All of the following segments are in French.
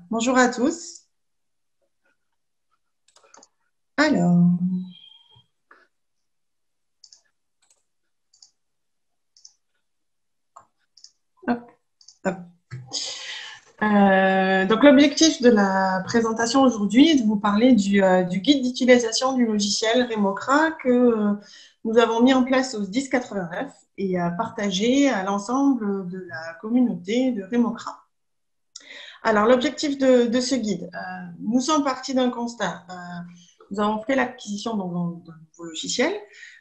Bonjour à tous. Alors, hop, hop. Donc l'objectif de la présentation aujourd'hui est de vous parler du guide d'utilisation du logiciel Remocra que nous avons mis en place au SDIS 89 et partagé à l'ensemble de la communauté de Remocra. Alors l'objectif de ce guide, nous sommes partis d'un constat. Nous avons fait l'acquisition d'un nouveau logiciel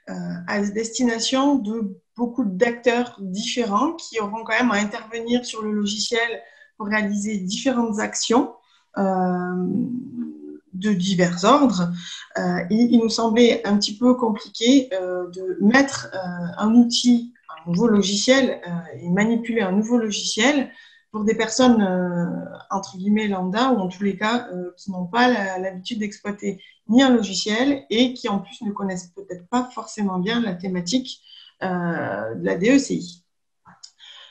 à destination de beaucoup d'acteurs différents qui auront quand même à intervenir sur le logiciel pour réaliser différentes actions de divers ordres. Et il nous semblait un petit peu compliqué de mettre un outil, un nouveau logiciel et manipuler un nouveau logiciel pour des personnes entre guillemets lambda ou en tous les cas qui n'ont pas l'habitude d'exploiter ni un logiciel et qui en plus ne connaissent peut-être pas forcément bien la thématique de la DECI.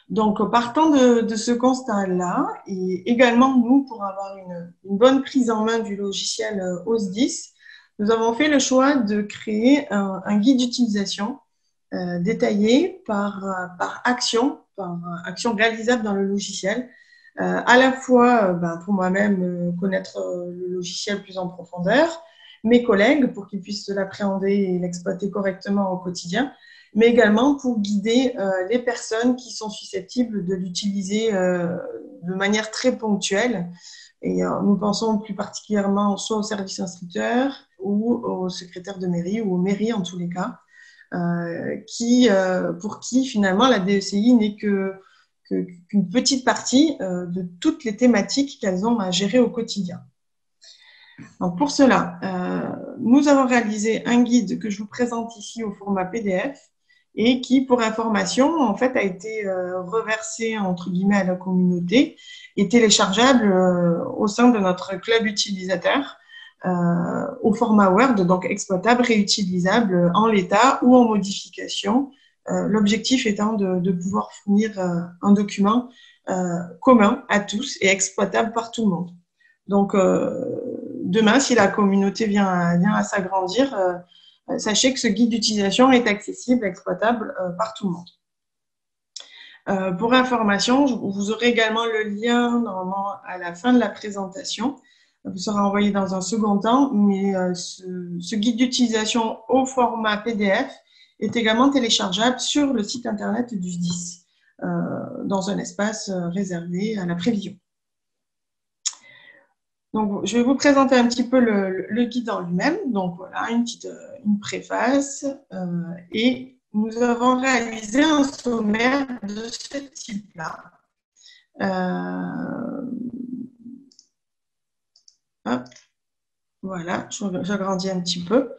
Donc, partant de ce constat-là, et également nous, pour avoir une bonne prise en main du logiciel OS10, nous avons fait le choix de créer un guide d'utilisation détaillé par action réalisable dans le logiciel, à la fois pour moi-même connaître le logiciel plus en profondeur, mes collègues pour qu'ils puissent l'appréhender et l'exploiter correctement au quotidien, mais également pour guider les personnes qui sont susceptibles de l'utiliser de manière très ponctuelle. Et nous pensons plus particulièrement soit au service instructeur ou au secrétaire de mairie ou aux mairies en tous les cas, pour qui finalement la DECI n'est qu'une petite partie de toutes les thématiques qu'elles ont à gérer au quotidien. Donc pour cela, nous avons réalisé un guide que je vous présente ici au format PDF et qui, pour information, en fait, a été reversé entre guillemets à la communauté et téléchargeable au sein de notre club utilisateur au format Word, donc exploitable, réutilisable en l'état ou en modification. L'objectif étant de pouvoir fournir un document commun à tous et exploitable par tout le monde. Donc, demain, si la communauté vient à s'agrandir, sachez que ce guide d'utilisation est accessible, exploitable par tout le monde. Pour information, vous aurez également le lien normalement à la fin de la présentation. Vous sera envoyé dans un second temps, mais ce guide d'utilisation au format PDF est également téléchargeable sur le site internet du SDIS, dans un espace réservé à la prévision. Donc, je vais vous présenter un petit peu le guide en lui-même. Donc, voilà, une préface. Et nous avons réalisé un sommaire de ce type-là. Voilà, j'agrandis un petit peu.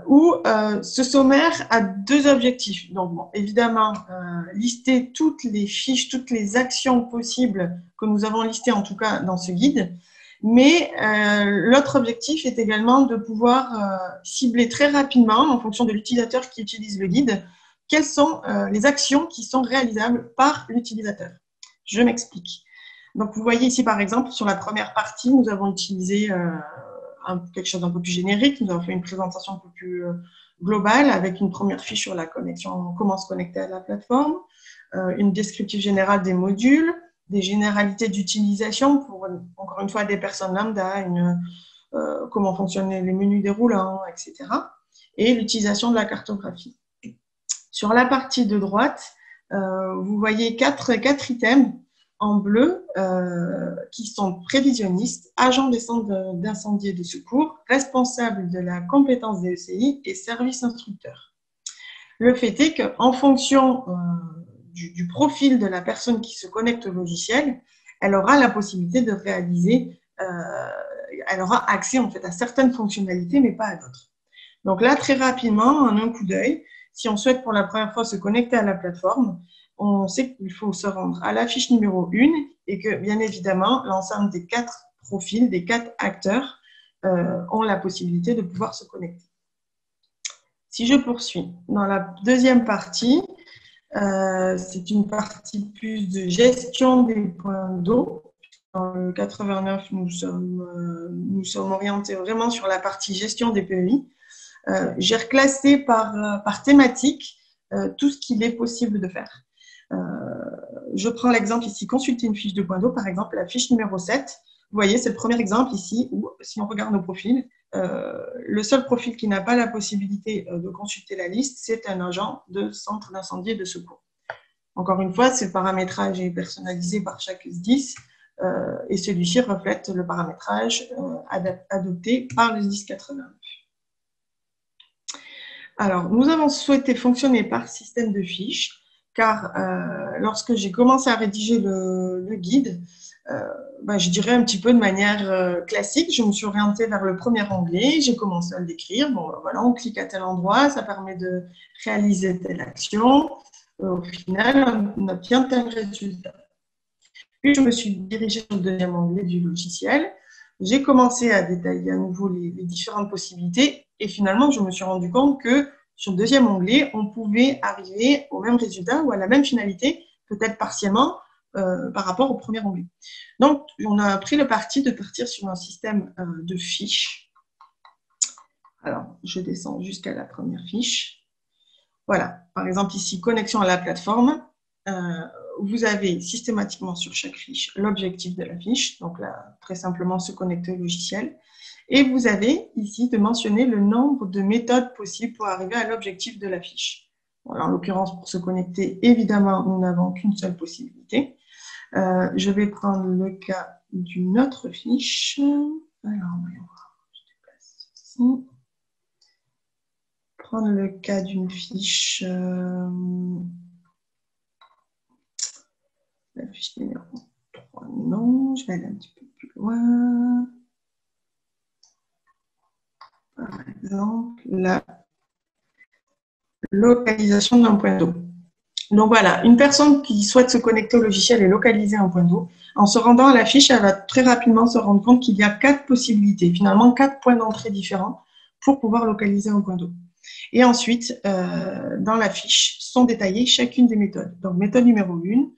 Où ce sommaire a deux objectifs. Donc, bon, évidemment, lister toutes les fiches, toutes les actions possibles que nous avons listées, en tout cas dans ce guide. Mais l'autre objectif est également de pouvoir cibler très rapidement, en fonction de l'utilisateur qui utilise le guide, quelles sont les actions qui sont réalisables par l'utilisateur. Je m'explique. Donc, vous voyez ici, par exemple, sur la première partie, nous avons utilisé quelque chose d'un peu plus générique. Nous avons fait une présentation un peu plus globale avec une première fiche sur la connexion, comment se connecter à la plateforme, une descriptive générale des modules, des généralités d'utilisation pour, encore une fois, des personnes lambda, comment fonctionnent les menus déroulants, etc. Et l'utilisation de la cartographie. Sur la partie de droite, vous voyez quatre items en bleu qui sont prévisionnistes, agents des centres d'incendie et de secours, responsables de la compétence des ECI et service instructeur. Le fait est qu'en fonction du profil de la personne qui se connecte au logiciel, elle aura la possibilité de réaliser, elle aura accès en fait à certaines fonctionnalités, mais pas à d'autres. Donc là, très rapidement, en un coup d'œil, si on souhaite pour la première fois se connecter à la plateforme, on sait qu'il faut se rendre à la fiche numéro 1 et que, bien évidemment, l'ensemble des 4 profils, des 4 acteurs ont la possibilité de pouvoir se connecter. Si je poursuis, dans la deuxième partie, c'est une partie plus de gestion des points d'eau. dans le 89, nous sommes orientés vraiment sur la partie gestion des PEI. J'ai reclassé par thématique tout ce qu'il est possible de faire. Je prends l'exemple ici, consulter une fiche de point d'eau, par exemple, la fiche numéro 7. Vous voyez, c'est le premier exemple ici où, si on regarde nos profils, le seul profil qui n'a pas la possibilité de consulter la liste, c'est un agent de centre d'incendie et de secours. Encore une fois, ce paramétrage est personnalisé par chaque SDIS et celui-ci reflète le paramétrage adopté par le SDIS 89. Alors, nous avons souhaité fonctionner par système de fiches, car lorsque j'ai commencé à rédiger le guide, je dirais un petit peu de manière classique, je me suis orientée vers le premier onglet, j'ai commencé à le décrire. Bon, voilà, on clique à tel endroit, ça permet de réaliser telle action. Au final, on obtient tel résultat. Puis, je me suis dirigée sur le deuxième onglet du logiciel. J'ai commencé à détailler à nouveau les différentes possibilités et finalement, je me suis rendu compte que sur le deuxième onglet, on pouvait arriver au même résultat ou à la même finalité, peut-être partiellement, par rapport au premier onglet. Donc, on a pris le parti de partir sur un système de fiches. Alors, je descends jusqu'à la première fiche. Voilà, par exemple ici, connexion à la plateforme. Vous avez systématiquement sur chaque fiche l'objectif de la fiche, donc là, très simplement se connecter au logiciel. Et vous avez ici de mentionner le nombre de méthodes possibles pour arriver à l'objectif de la fiche. Voilà, en l'occurrence, pour se connecter, évidemment, nous n'avons qu'une seule possibilité. Je vais prendre le cas d'une autre fiche. Alors, voyons voir, je déplace ici. Prendre le cas d'une fiche, la fiche numéro 3, non, je vais aller un petit peu plus loin. Par exemple, la localisation d'un point d'eau. Donc voilà, une personne qui souhaite se connecter au logiciel et localiser un point d'eau, en se rendant à la fiche, elle va très rapidement se rendre compte qu'il y a 4 possibilités, finalement 4 points d'entrée différents pour pouvoir localiser un point d'eau. Et ensuite, dans la fiche, sont détaillées chacune des méthodes. Donc, méthode numéro 1,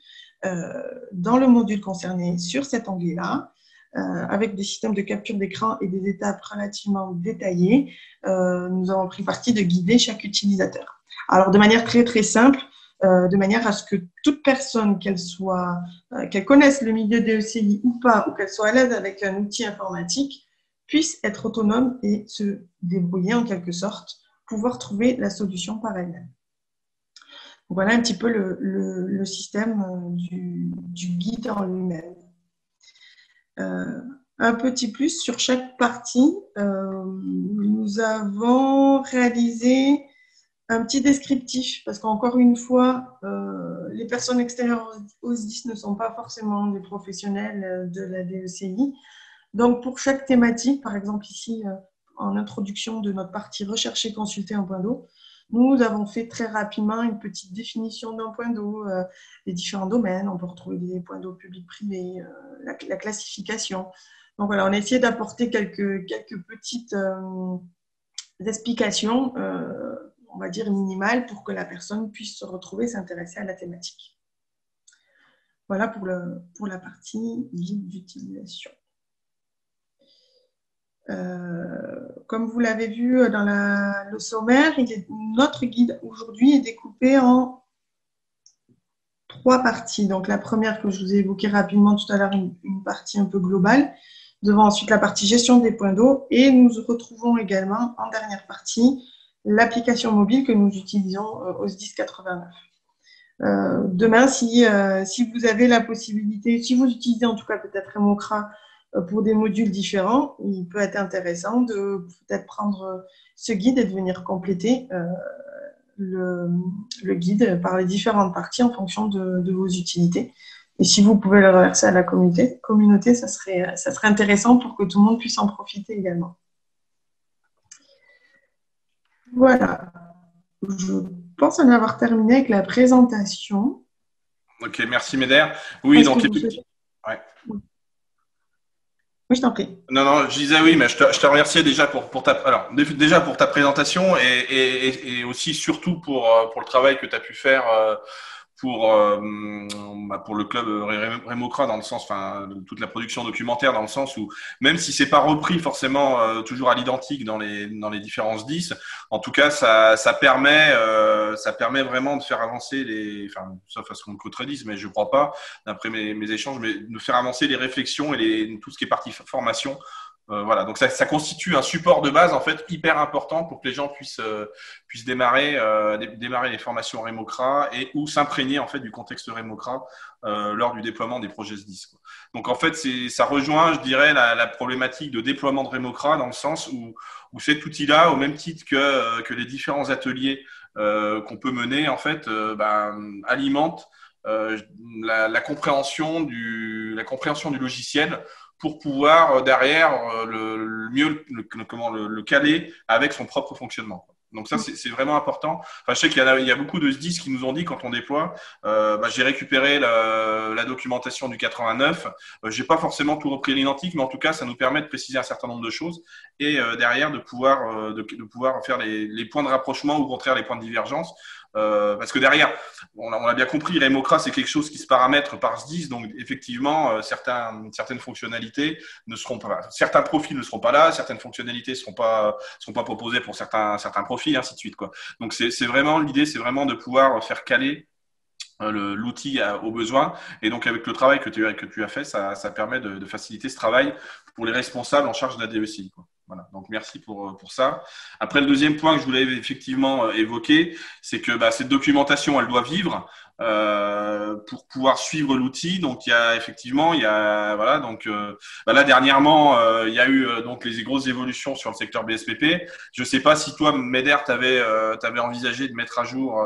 dans le module concerné sur cet onglet-là, avec des systèmes de capture d'écran et des étapes relativement détaillées, nous avons pris parti de guider chaque utilisateur. Alors, de manière très, très simple, de manière à ce que toute personne, qu'elle connaisse le milieu des ECI ou pas, ou qu'elle soit à l'aise avec un outil informatique, puisse être autonome et se débrouiller en quelque sorte, pouvoir trouver la solution par elle-même. Voilà un petit peu le système du guide en lui-même. Un petit plus sur chaque partie, nous avons réalisé un petit descriptif, parce qu'encore une fois, les personnes extérieures aux SDIS ne sont pas forcément des professionnels de la DECI. Donc, pour chaque thématique, par exemple ici, en introduction de notre partie rechercher, consulter un point d'eau, nous avons fait très rapidement une petite définition d'un point d'eau, les différents domaines. On peut retrouver des points d'eau publics-privés, la classification. Donc voilà, on a essayé d'apporter quelques petites explications, on va dire minimales, pour que la personne puisse se retrouver, s'intéresser à la thématique. Voilà pour la partie guide d'utilisation. Comme vous l'avez vu dans le sommaire, notre guide aujourd'hui est découpé en 3 parties. Donc la première que je vous ai évoquée rapidement tout à l'heure, une partie un peu globale, devant ensuite la partie gestion des points d'eau, et nous retrouvons également en dernière partie l'application mobile que nous utilisons au SDIS 89. Demain, si vous avez la possibilité, si vous utilisez en tout cas peut-être Mocra pour des modules différents, il peut être intéressant de peut-être prendre ce guide et de venir compléter le guide par les différentes parties en fonction de vos utilités. Et si vous pouvez le reverser à la communauté, ça serait intéressant pour que tout le monde puisse en profiter également. Voilà. Je pense en avoir terminé avec la présentation. Ok, merci Meder. Oui, donc ouais. Oui, je t'en prie. Non, je disais oui, mais je te remerciais déjà pour ta présentation et aussi surtout pour le travail que tu as pu faire pour le club Rémocra, dans le sens, enfin, de toute la production documentaire, dans le sens où, même si c'est pas repris forcément toujours à l'identique dans les différents SDIS, en tout cas, ça permet vraiment de faire avancer enfin, sauf à ce qu'on me contredise, mais je crois pas, d'après mes échanges, mais de faire avancer les réflexions et tout ce qui est partie formation. Voilà, donc ça constitue un support de base en fait hyper important pour que les gens puissent démarrer les formations Rémocra et ou s'imprégner en fait du contexte Rémocra lors du déploiement des projets SDIS, quoi. Donc en fait ça rejoint, je dirais, la problématique de déploiement de Rémocra, dans le sens où cet outil-là, au même titre que les différents ateliers qu'on peut mener, en fait, alimente la compréhension du logiciel, pour pouvoir derrière le caler avec son propre fonctionnement. Donc ça, c'est vraiment important. Enfin, je sais qu'il y a beaucoup de SDIS qui nous ont dit, quand on déploie, j'ai récupéré la documentation du 89. J'ai pas forcément tout repris à l'identique, mais en tout cas, ça nous permet de préciser un certain nombre de choses et derrière de pouvoir faire les points de rapprochement ou au contraire les points de divergence. Parce que derrière, on l'a bien compris, Rémocra, c'est quelque chose qui se paramètre par SDIS, donc effectivement, certaines fonctionnalités ne seront pas là. Certains profils ne seront pas là, certaines fonctionnalités ne seront pas proposées pour certains profils, ainsi de suite, quoi. Donc l'idée, c'est vraiment de pouvoir faire caler l'outil aux besoins. Et donc, avec le travail que tu as fait, ça permet de faciliter ce travail pour les responsables en charge de la DECI, quoi. Voilà. Donc, merci pour ça. Après, le deuxième point que je voulais effectivement évoquer, c'est que cette documentation, elle doit vivre pour pouvoir suivre l'outil. Donc, voilà. Donc, là, dernièrement, il y a eu donc les grosses évolutions sur le secteur BSPP. Je ne sais pas si toi, Meder, tu avais envisagé de mettre à jour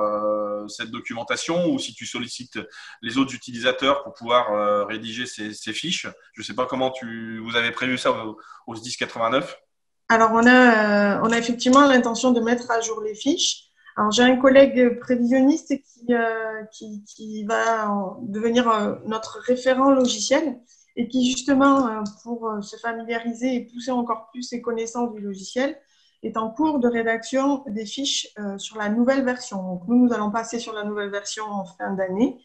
cette documentation, ou si tu sollicites les autres utilisateurs pour pouvoir rédiger ces fiches. Je ne sais pas comment vous avez prévu ça au SDIS 89. Alors, on a effectivement l'intention de mettre à jour les fiches. Alors, j'ai un collègue prévisionniste qui va devenir notre référent logiciel et qui, justement, pour se familiariser et pousser encore plus ses connaissances du logiciel, est en cours de rédaction des fiches sur la nouvelle version. Donc, nous allons passer sur la nouvelle version en fin d'année.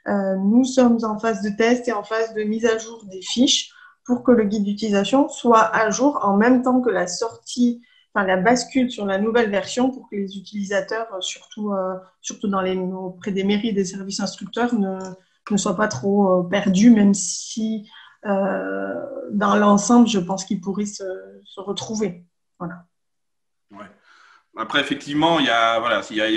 Nous sommes en phase de test et en phase de mise à jour des fiches pour que le guide d'utilisation soit à jour en même temps que la sortie, enfin la bascule sur la nouvelle version, pour que les utilisateurs, surtout auprès des mairies et des services instructeurs, ne soient pas trop perdus, même si dans l'ensemble, je pense qu'ils pourraient se retrouver. Voilà. Ouais. Après, effectivement, il y a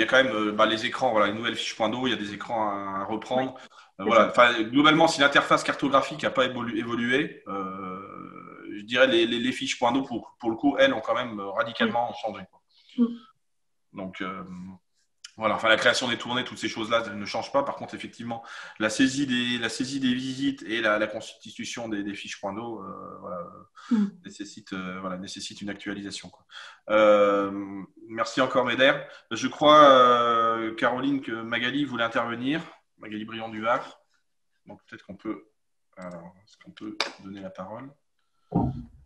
quand même les écrans, voilà, les nouvelles fiches point d'eau, il y a des écrans à reprendre. Voilà. Enfin, globalement, si l'interface cartographique n'a pas évolué, je dirais les fiches point d'eau, pour le coup, elles ont quand même radicalement changé, quoi. Donc, voilà. Enfin, la création des tournées, toutes ces choses-là ne changent pas. Par contre, effectivement, la saisie des visites et la constitution des fiches point d'eau nécessite une actualisation, quoi. Merci encore, Meder. Je crois, Caroline, que Magali voulait intervenir. Magali Briand du Havre. Donc, peut-être est-ce qu'on peut donner la parole?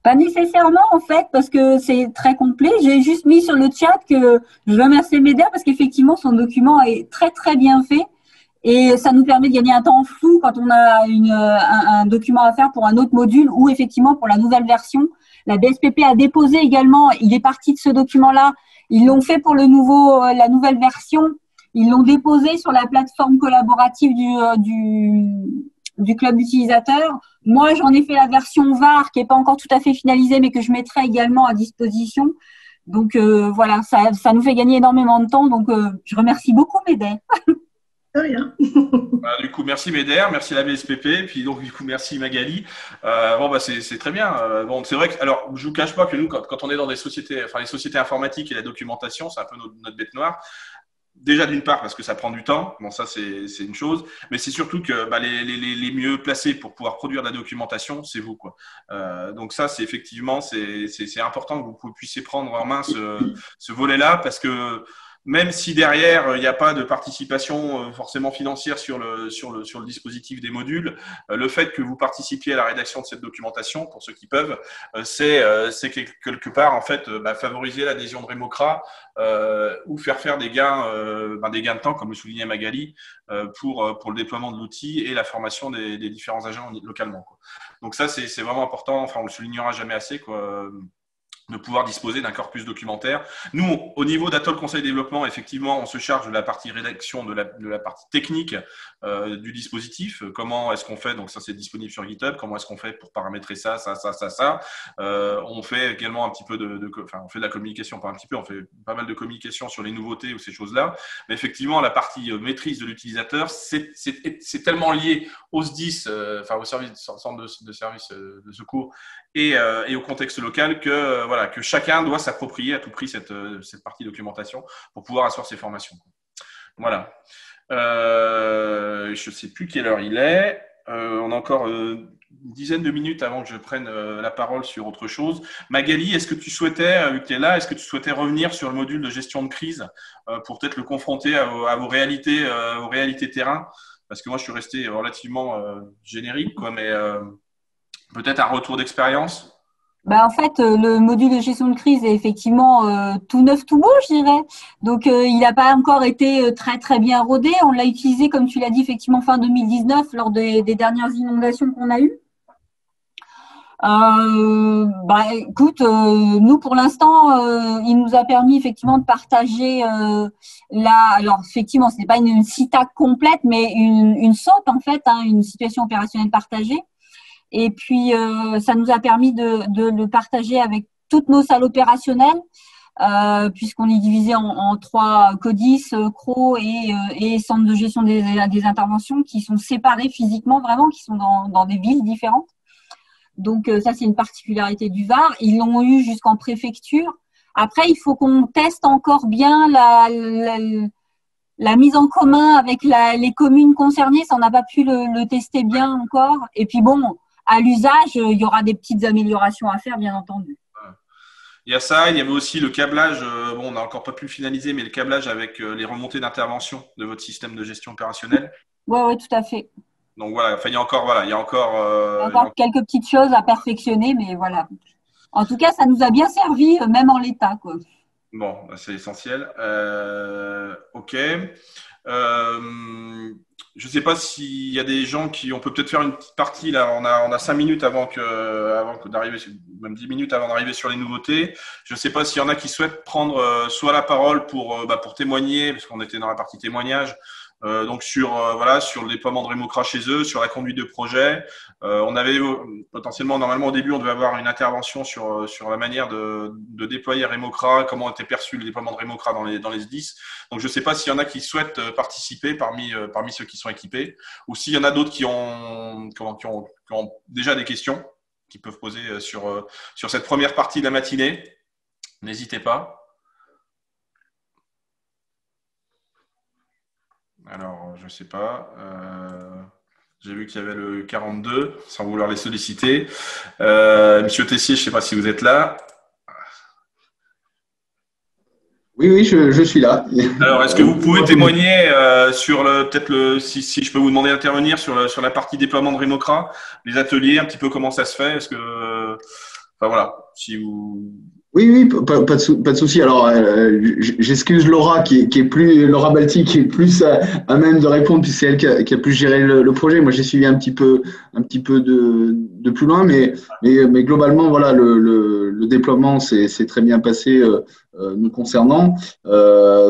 Pas nécessairement, en fait, parce que c'est très complet. J'ai juste mis sur le chat que je veux remercier Meder parce qu'effectivement, son document est très, très bien fait. Et ça nous permet de gagner un temps flou quand on a un document à faire pour un autre module, ou effectivement pour la nouvelle version. La BSPP a déposé également, il est parti de ce document-là. Ils l'ont fait pour la nouvelle version. Ils l'ont déposé sur la plateforme collaborative du club d'utilisateurs. Moi, j'en ai fait la version VAR qui n'est pas encore tout à fait finalisée, mais que je mettrai également à disposition. Donc, voilà, ça nous fait gagner énormément de temps. Donc, je remercie beaucoup Meder. De rien. Du coup, merci Meder, merci la BSPP, puis donc du coup merci Magali. C'est très bien. C'est vrai que, alors, je vous cache pas que nous, quand on est dans des sociétés, enfin les sociétés informatiques et la documentation, c'est un peu notre bête noire. Déjà, d'une part, parce que ça prend du temps. Bon, ça, c'est une chose. Mais c'est surtout que les mieux placés pour pouvoir produire de la documentation, c'est vous, quoi. Donc ça, c'est effectivement, c'est important que vous puissiez prendre en main ce volet-là, parce que même si derrière il n'y a pas de participation forcément financière sur le dispositif des modules, le fait que vous participiez à la rédaction de cette documentation, pour ceux qui peuvent, c'est quelque part en fait favoriser l'adhésion de Remocra ou faire des gains de temps, comme le soulignait Magali, pour le déploiement de l'outil et la formation des différents agents localement, quoi. Donc ça c'est vraiment important. Enfin, on le soulignera jamais assez, quoi, de pouvoir disposer d'un corpus documentaire. Nous, au niveau d'Atoll Conseil Développement, effectivement, on se charge de la partie rédaction, de la partie technique du dispositif. Comment est-ce qu'on fait? Donc ça, c'est disponible sur GitHub. Comment est-ce qu'on fait pour paramétrer ça. On fait également un petit peu on fait de la communication, pas un petit peu, on fait pas mal de communication sur les nouveautés ou ces choses-là. Mais effectivement, la partie maîtrise de l'utilisateur, c'est tellement lié au SDIS, au centre de service de secours et au contexte local que chacun doit s'approprier à tout prix cette partie documentation pour pouvoir asseoir ses formations. Voilà. Je ne sais plus quelle heure il est. On a encore une dizaine de minutes avant que je prenne la parole sur autre chose. Magali, est-ce que tu souhaitais, vu que tu es là, est-ce que tu souhaitais revenir sur le module de gestion de crise pour peut-être le confronter à vos réalités terrain? Parce que moi, je suis resté relativement générique, quoi, mais peut-être un retour d'expérience. En fait, le module de gestion de crise est effectivement tout neuf, tout beau, je dirais. Donc, il n'a pas encore été très, très bien rodé. On l'a utilisé, comme tu l'as dit, effectivement, fin 2019, lors des dernières inondations qu'on a eues. Écoute, nous, pour l'instant, il nous a permis effectivement de partager alors, effectivement, ce n'est pas une CITAC complète, mais une SOP, en fait, une situation opérationnelle partagée. Et puis, ça nous a permis de le partager avec toutes nos salles opérationnelles, puisqu'on est divisé en 3 CODIS, CRO et centres de gestion des interventions qui sont séparés physiquement, vraiment, qui sont dans des villes différentes. Donc, ça, c'est une particularité du Var. Ils l'ont eu jusqu'en préfecture. Après, il faut qu'on teste encore bien la mise en commun avec les communes concernées. Ça, on n'a pas pu le tester bien encore. Et puis, bon, à l'usage, il y aura des petites améliorations à faire, bien entendu. Il y a ça, il y avait aussi le câblage, on n'a encore pas pu le finaliser, mais le câblage avec les remontées d'intervention de votre système de gestion opérationnelle. Oui, tout à fait. Donc voilà, il y a encore quelques petites choses à perfectionner, mais voilà. En tout cas, ça nous a bien servi, même en l'état, quoi. Bon, c'est essentiel. Ok. Je ne sais pas s'il y a des gens on peut peut-être faire une petite partie là. On a 5 minutes avant d'arriver, même 10 minutes avant d'arriver sur les nouveautés. Je ne sais pas s'il y en a qui souhaitent prendre soit la parole pour témoigner, parce qu'on était dans la partie témoignage. Donc sur le déploiement de Remocra chez eux, sur la conduite de projet. On avait potentiellement, normalement au début, on devait avoir une intervention sur la manière de déployer Remocra, comment était perçu le déploiement de Remocra dans les SDIS. Donc je ne sais pas s'il y en a qui souhaitent participer parmi ceux qui sont équipés, ou s'il y en a d'autres qui ont déjà des questions qu'ils peuvent poser sur cette première partie de la matinée. N'hésitez pas. Alors, je ne sais pas. J'ai vu qu'il y avait le 42, sans vouloir les solliciter. Monsieur Tessier, je ne sais pas si vous êtes là. Oui, je suis là. Alors, est-ce que vous pouvez témoigner sur si je peux vous demander d'intervenir sur la partie déploiement de Remocra, les ateliers, un petit peu comment ça se fait? Est-ce que, si vous… Oui, pas de souci. Alors, j'excuse Laura Laura Balti qui est plus à même de répondre puisque c'est elle qui a plus géré le projet. Moi, j'ai suivi un petit peu de plus loin, mais globalement, voilà, le déploiement c'est très bien passé nous concernant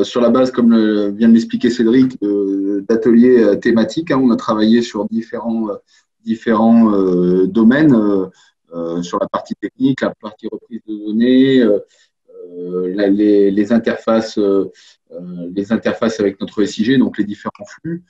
sur la base, comme vient de l'expliquer Cédric, d'ateliers thématiques. On a travaillé sur différents domaines. Sur la partie technique, la partie reprise de données, les interfaces avec notre SIG, donc les différents flux.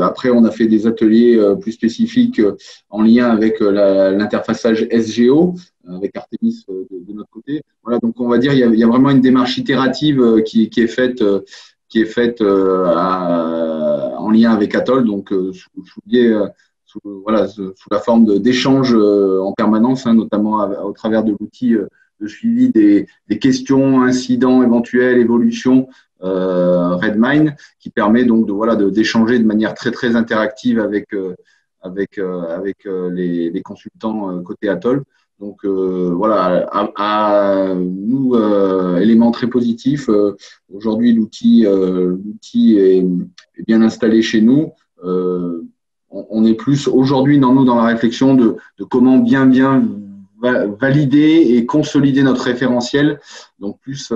Après, on a fait des ateliers plus spécifiques en lien avec l'interfaçage SGO, avec Artemis de notre côté. Voilà, donc on va dire il y a vraiment une démarche itérative qui est faite en lien avec Atoll, donc sous la forme d'échanges en permanence, notamment au travers de l'outil suivi des questions, incidents, éventuels, évolutions Redmine, qui permet donc d'échanger de manière très très interactive avec les consultants côté Atoll. Donc voilà, à nous, élément très positif. Aujourd'hui, l'outil est bien installé chez nous. On est plus aujourd'hui dans la réflexion de comment bien valider et consolider notre référentiel. Donc plus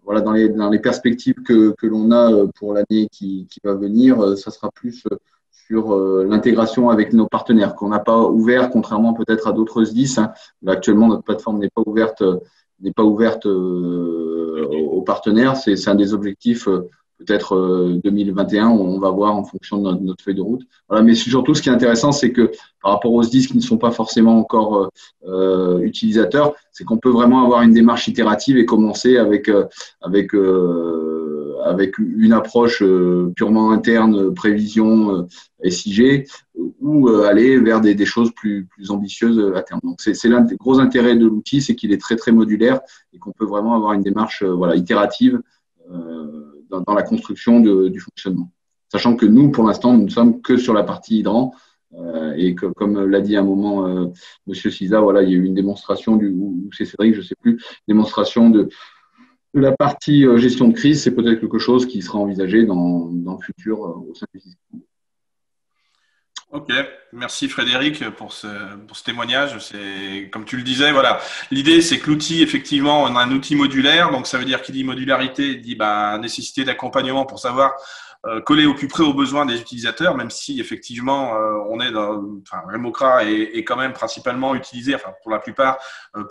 voilà, dans les perspectives que l'on a pour l'année qui va venir, ça sera plus sur l'intégration avec nos partenaires qu'on n'a pas ouvert, contrairement peut-être à d'autres SDIS. Hein. Là, actuellement, notre plateforme n'est pas ouverte aux partenaires. C'est un des objectifs peut-être 2021, on va voir en fonction de notre feuille de route. Voilà, mais surtout, ce qui est intéressant, c'est que par rapport aux SDIS qui ne sont pas forcément encore utilisateurs, c'est qu'on peut vraiment avoir une démarche itérative et commencer avec une approche purement interne, prévision, SIG, ou aller vers des choses plus ambitieuses à terme. Donc, c'est l'un des gros intérêts de l'outil, c'est qu'il est très, très modulaire et qu'on peut vraiment avoir une démarche itérative dans la construction du fonctionnement. Sachant que nous, pour l'instant, nous ne sommes que sur la partie hydrant et que, comme l'a dit à un moment Monsieur Siza, voilà, il y a eu une démonstration ou c'est Cédric, je ne sais plus, démonstration de la partie gestion de crise. C'est peut-être quelque chose qui sera envisagé dans le futur au sein du système. Ok, merci Frédéric pour ce témoignage. C'est comme tu le disais, voilà. L'idée, c'est que l'outil, effectivement, on a un outil modulaire, donc ça veut dire qu'il dit modularité, dit nécessité d'accompagnement pour savoir coller au plus près aux besoins des utilisateurs, même si effectivement on est Remocra est quand même principalement utilisé, pour la plupart,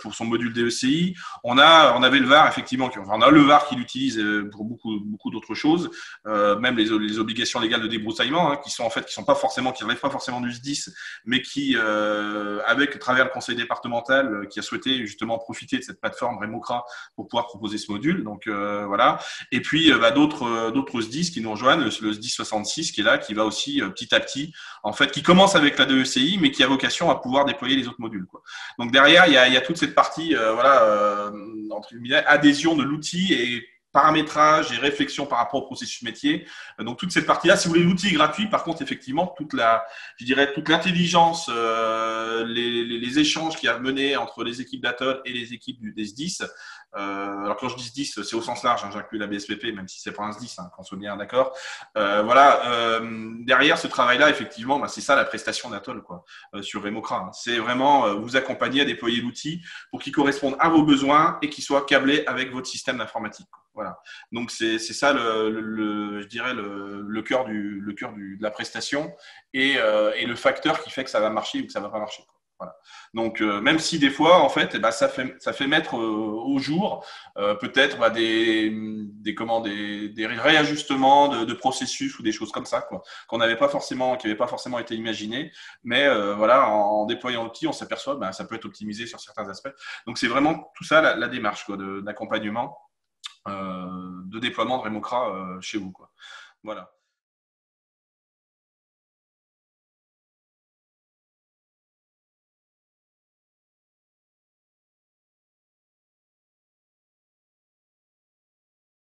pour son module DECI. On avait le VAR effectivement, on a le VAR qui l'utilise pour beaucoup d'autres choses, même les obligations légales de débroussaillement, hein, qui relèvent pas forcément du SDIS, mais qui avec à travers le conseil départemental qui a souhaité justement profiter de cette plateforme Remocra pour pouvoir proposer ce module. Donc voilà. Et puis d'autres SDIS qui nous rejoignent, le SDIS 66 qui est là, qui va aussi petit à petit, en fait, qui commence avec la DECI, mais qui a vocation à pouvoir déployer les autres modules, quoi. Donc derrière, il y a toute cette partie, entre guillemets, adhésion de l'outil et paramétrage et réflexion par rapport au processus métier. Donc toute cette partie-là, si vous voulez, l'outil est gratuit. Par contre, effectivement, toute l'intelligence, les échanges qu'il y a menés entre les équipes d'Atoll et les équipes des SDIS. Alors quand je dis SDIS, c'est au sens large, hein, j'inclus la BSPP, même si c'est pas un SDIS, hein, qu'on soit bien d'accord. Derrière ce travail-là, effectivement, c'est ça la prestation d'Atoll, quoi, sur Remocra. Hein. C'est vraiment vous accompagner à déployer l'outil pour qu'il corresponde à vos besoins et qu'il soit câblé avec votre système d'informatique. Voilà. Donc c'est ça je dirais le cœur de la prestation et le facteur qui fait que ça va marcher ou que ça va pas marcher, quoi. Voilà. Donc même si des fois en fait ça fait mettre au jour peut-être des réajustements de processus ou des choses comme ça, quoi, qui n'avaient pas forcément été imaginées, mais en déployant l'outil on s'aperçoit ça peut être optimisé sur certains aspects. Donc c'est vraiment tout ça la démarche, quoi, d'accompagnement de déploiement de Remocra chez vous, quoi. Voilà.